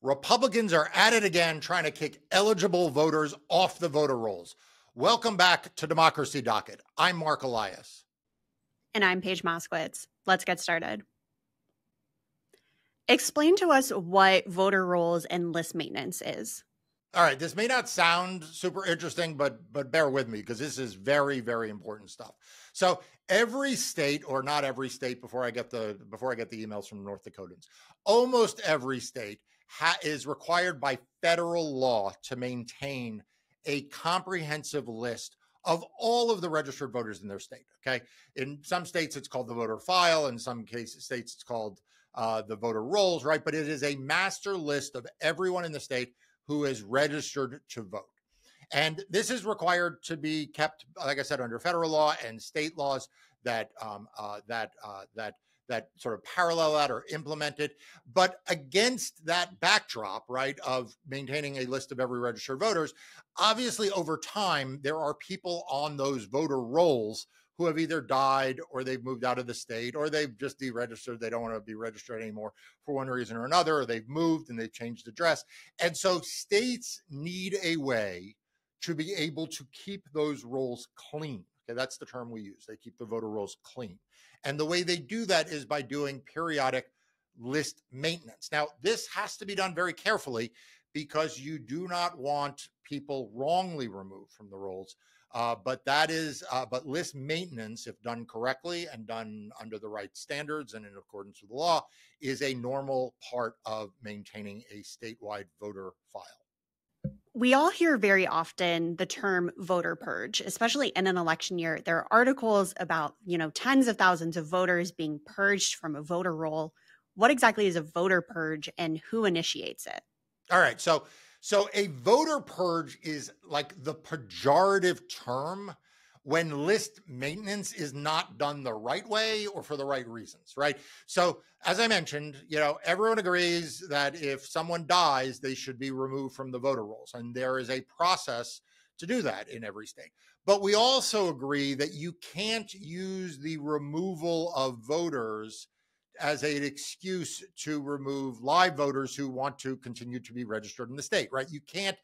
Republicans are at it again, trying to kick eligible voters off the voter rolls. Welcome back to Democracy Docket. I'm Marc Elias. And I'm Paige Moskowitz. Let's get started. Explain to us what voter rolls and list maintenance is. All right, this may not sound super interesting, but bear with me because this is very, very important stuff. So every state, or not every state, before I get the emails from North Dakotans, almost every state is required by federal law to maintain a comprehensive list of all of the registered voters in their state. Okay, in some states it's called the voter file. In some states it's called the voter rolls, right? But it is a master list of everyone in the state who is registered to vote. And this is required to be kept, like I said, under federal law and state laws that sort of parallel that or implement it. But against that backdrop, right, of maintaining a list of every registered voters, obviously over time, there are people on those voter rolls who have either died or they've moved out of the state or they've just deregistered. They don't want to be registered anymore for one reason or another, or they've moved and they've changed address. And so states need a way to be able to keep those rolls clean. Okay, that's the term we use. They keep the voter rolls clean. And the way they do that is by doing periodic list maintenance. Now, this has to be done very carefully because you do not want people wrongly removed from the rolls. But list maintenance, if done correctly and done under the right standards and in accordance with the law, is a normal part of maintaining a statewide voter file. We all hear very often the term voter purge, especially in an election year. There are articles about, tens of thousands of voters being purged from a voter roll. What exactly is a voter purge and who initiates it? All right. So a voter purge is like the pejorative term when list maintenance is not done the right way or for the right reasons, right? So as I mentioned, everyone agrees that if someone dies, they should be removed from the voter rolls. And there is a process to do that in every state. But we also agree that you can't use the removal of voters as an excuse to remove live voters who want to continue to be registered in the state, right? You can't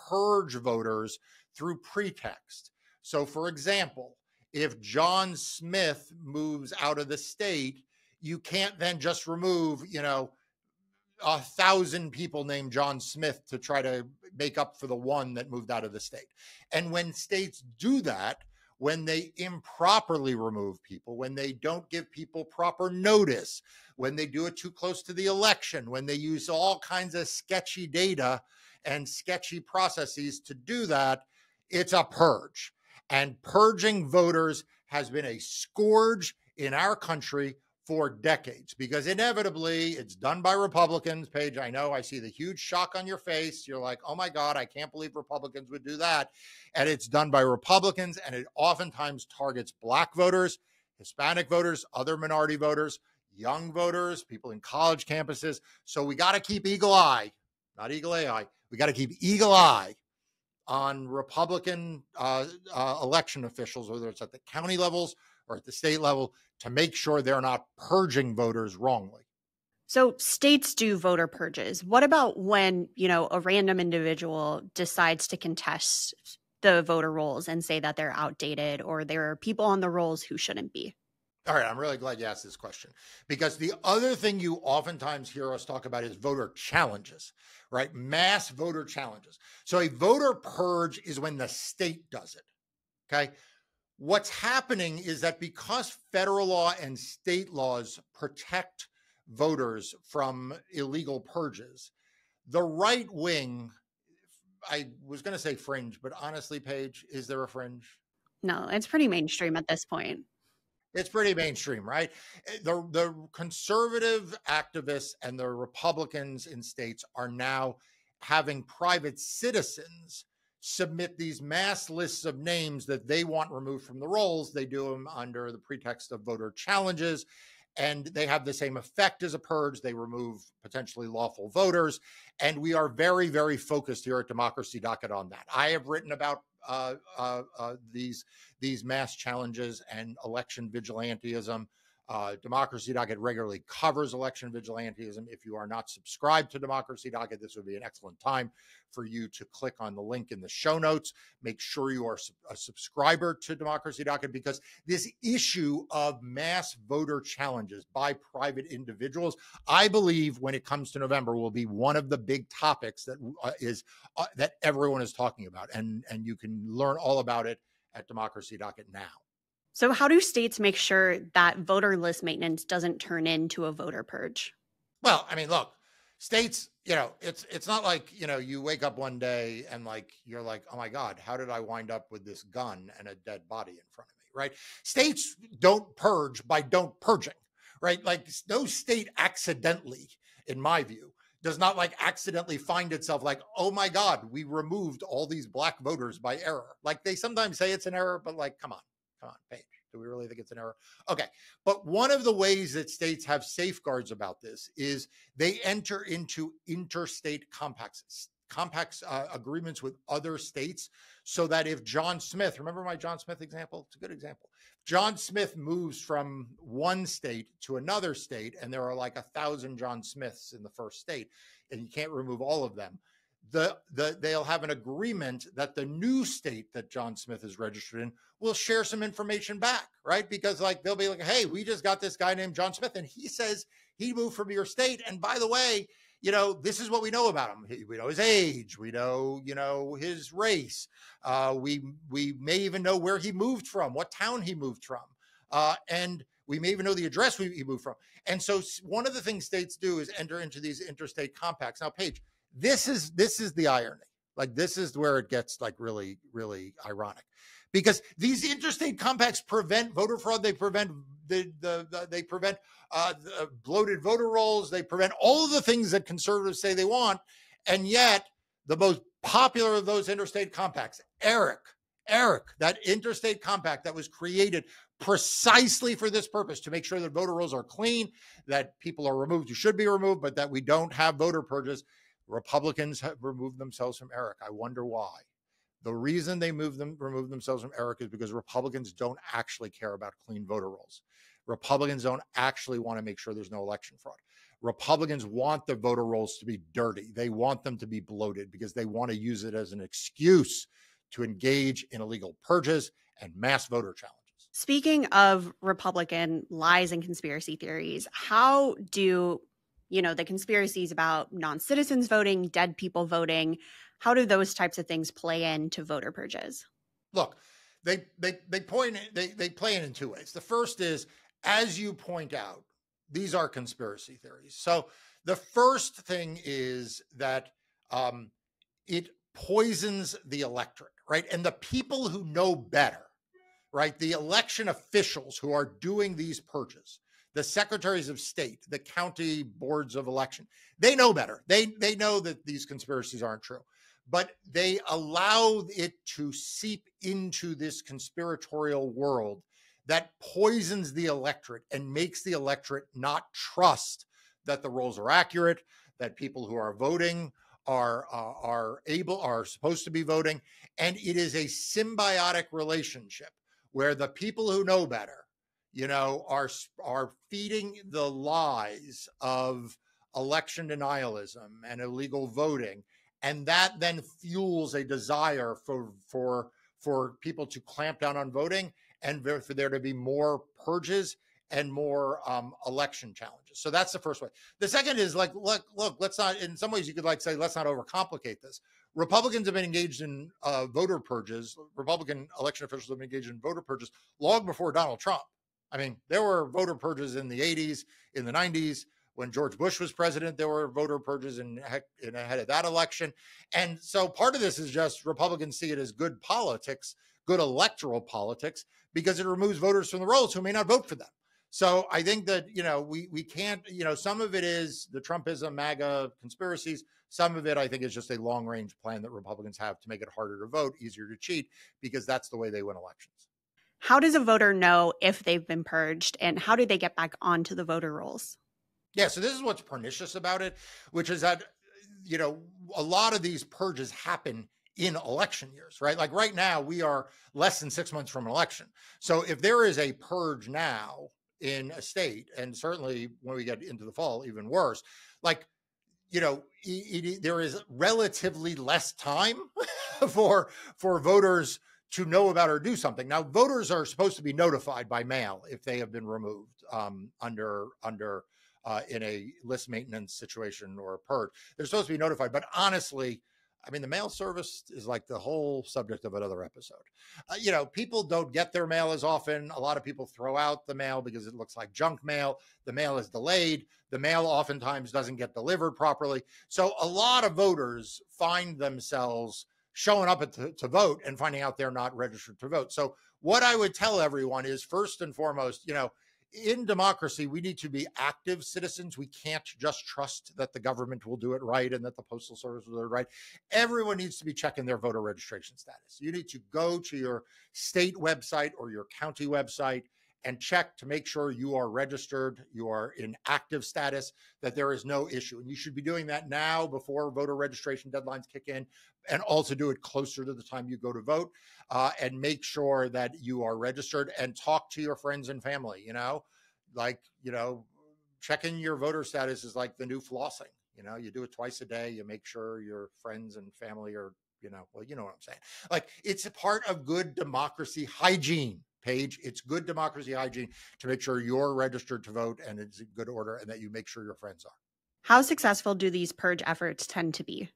purge voters through pretext. So for example, if John Smith moves out of the state, you can't then just remove, 1,000 people named John Smith to try to make up for the one that moved out of the state. And when states do that, when they improperly remove people, when they don't give people proper notice, when they do it too close to the election, when they use all kinds of sketchy data and sketchy processes to do that, it's a purge. And purging voters has been a scourge in our country for decades because inevitably it's done by Republicans. Paige, I know I see the huge shock on your face. You're like, oh my God, I can't believe Republicans would do that. And it's done by Republicans, and it oftentimes targets Black voters, Hispanic voters, other minority voters, young voters, people in college campuses. So we got to keep eagle eye, not eagle AI. We got to keep eagle eye on Republican election officials, whether it's at the county levels or at the state level, to make sure they're not purging voters wrongly. So states do voter purges. What about when, a random individual decides to contest the voter rolls and say that they're outdated or there are people on the rolls who shouldn't be? All right, I'm really glad you asked this question because the other thing you oftentimes hear us talk about is voter challenges, right? Mass voter challenges. So a voter purge is when the state does it, okay? What's happening is that because federal law and state laws protect voters from illegal purges, the right wing, I was going to say fringe, but honestly, Paige, is there a fringe? No, it's pretty mainstream at this point. It's pretty mainstream, right? The conservative activists and the Republicans in states are now having private citizens submit these mass lists of names that they want removed from the rolls. They do them under the pretext of voter challenges, and they have the same effect as a purge. They remove potentially lawful voters. And we are very, very focused here at Democracy Docket on that. I have written about these mass challenges and election vigilantism Democracy Docket regularly covers election vigilantism. If you are not subscribed to Democracy Docket, this would be an excellent time for you to click on the link in the show notes. Make sure you are a subscriber to Democracy Docket, because this issue of mass voter challenges by private individuals, I believe when it comes to November, will be one of the big topics that that everyone is talking about. And you can learn all about it at Democracy Docket now. So how do states make sure that voter list maintenance doesn't turn into a voter purge? Well, I mean, look, states, it's not like, you wake up one day and you're like, oh my God, how did I wind up with this gun and a dead body in front of me, right? States don't purge by don't purging, right? Like no state accidentally, in my view, does not accidentally find itself like, oh my God, we removed all these black voters by error. Like they sometimes say it's an error, but come on, Paige. Do we really think it's an error? Okay. But one of the ways that states have safeguards about this is they enter into interstate compacts, agreements with other states, so that if John Smith, remember my John Smith example? It's a good example. John Smith moves from one state to another state, and there are 1,000 John Smiths in the first state, and you can't remove all of them. They'll have an agreement that the new state that John Smith is registered in will share some information back, right? Because they'll be like, hey, we just got this guy named John Smith, and he says he moved from your state. And by the way, this is what we know about him. We know his age. We know, his race. We may even know where he moved from, what town he moved from. And we may even know the address he moved from. And so one of the things states do is enter into these interstate compacts. Now, Paige, this is the irony. This is where it gets really, really ironic, because these interstate compacts prevent voter fraud. They prevent they prevent bloated voter rolls. They prevent all of the things that conservatives say they want. And yet the most popular of those interstate compacts, ERIC, that interstate compact that was created precisely for this purpose, to make sure that voter rolls are clean, that people are removed who should be removed, but that we don't have voter purges. Republicans have removed themselves from ERIC. I wonder why. The reason they removed themselves from ERIC is because Republicans don't actually care about clean voter rolls. Republicans don't actually want to make sure there's no election fraud. Republicans want the voter rolls to be dirty. They want them to be bloated because they want to use it as an excuse to engage in illegal purges and mass voter challenges. Speaking of Republican lies and conspiracy theories, how do the conspiracies about non-citizens voting, dead people voting, how do those types of things play into voter purges? Look, they play in two ways. The first is, as you point out, these are conspiracy theories. So the first thing is that it poisons the electorate, right? And the people who know better, right? The election officials who are doing these purges, the secretaries of state, the county boards of election, they know better. They know that these conspiracies aren't true, but they allow it to seep into this conspiratorial world that poisons the electorate and makes the electorate not trust that the rolls are accurate, that people who are voting are supposed to be voting. And it is a symbiotic relationship where the people who know better, are feeding the lies of election denialism and illegal voting, and that then fuels a desire for people to clamp down on voting and for there to be more purges and more election challenges. So that's the first way. The second is look, let's not, in some ways you could say, let's not overcomplicate this. Republicans have been engaged in voter purges. Republican election officials have been engaged in voter purges long before Donald Trump. I mean, there were voter purges in the 80s, in the 90s. When George Bush was president, there were voter purges ahead of that election. And so part of this is just Republicans see it as good politics, good electoral politics, because it removes voters from the rolls who may not vote for them. So I think that, we can't, some of it is the Trumpism, MAGA conspiracies. Some of it, I think, is just a long range plan that Republicans have to make it harder to vote, easier to cheat, because that's the way they win elections. How does a voter know if they've been purged, and how do they get back onto the voter rolls? Yeah, so this is what's pernicious about it, which is that, a lot of these purges happen in election years, right? Right now, we are less than 6 months from an election. So if there is a purge now in a state, and certainly when we get into the fall, even worse, like, there is relatively less time for voters to know about or do something. Now, voters are supposed to be notified by mail if they have been removed under in a list maintenance situation or a purge. They're supposed to be notified, but honestly, I mean, the mail service is like the whole subject of another episode. People don't get their mail as often. A lot of people throw out the mail because it looks like junk mail. The mail is delayed. The mail oftentimes doesn't get delivered properly. So a lot of voters find themselves showing up to vote and finding out they're not registered to vote. So what I would tell everyone is, first and foremost, in democracy, we need to be active citizens. We can't just trust that the government will do it right and that the Postal Service will do it right. Everyone needs to be checking their voter registration status. You need to go to your state website or your county website and check to make sure you are registered, you are in active status, that there is no issue. And you should be doing that now before voter registration deadlines kick in, and also do it closer to the time you go to vote, and make sure that you are registered, and talk to your friends and family. Checking your voter status is like the new flossing. You do it twice a day. You make sure your friends and family are, you know what I'm saying. Like, it's a part of good democracy hygiene. Paige, it's good democracy hygiene to make sure you're registered to vote and it's in good order, and that you make sure your friends are. How successful do these purge efforts tend to be?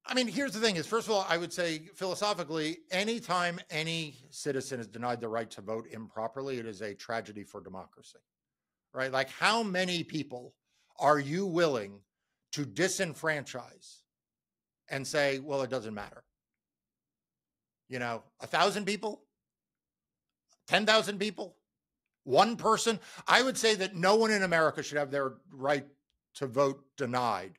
I mean, here's the thing is, first of all, I would say philosophically, anytime any citizen is denied the right to vote improperly, it is a tragedy for democracy, right? Like, how many people are you willing to disenfranchise and say, well, it doesn't matter? 1,000 people? 10,000 people? One person? I would say that no one in America should have their right to vote denied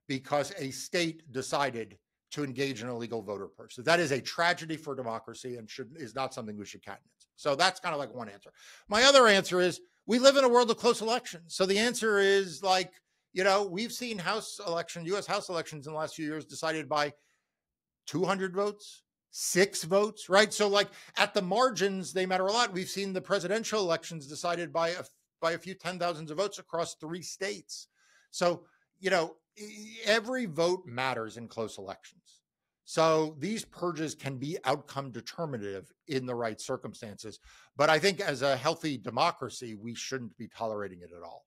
because a state decided to engage in illegal voter purge. So that is a tragedy for democracy and is not something we should countenance. So that's kind of like one answer. My other answer is, we live in a world of close elections. So the answer is, like, we've seen U.S. House elections in the last few years decided by 200 votes, 6 votes, right? So, like, at the margins, they matter a lot. We've seen the presidential elections decided by a few 10,000s of votes across 3 states. So, every vote matters in close elections. So these purges can be outcome determinative in the right circumstances. But I think as a healthy democracy, we shouldn't be tolerating it at all.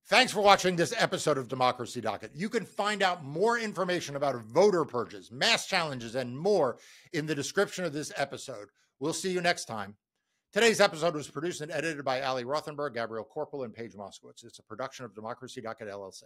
Thanks for watching this episode of Democracy Docket. You can find out more information about voter purges, mass challenges, and more in the description of this episode. We'll see you next time. Today's episode was produced and edited by Ali Rothenberg, Gabrielle Corporal, and Paige Moskowitz. It's a production of Democracy Docket, LLC.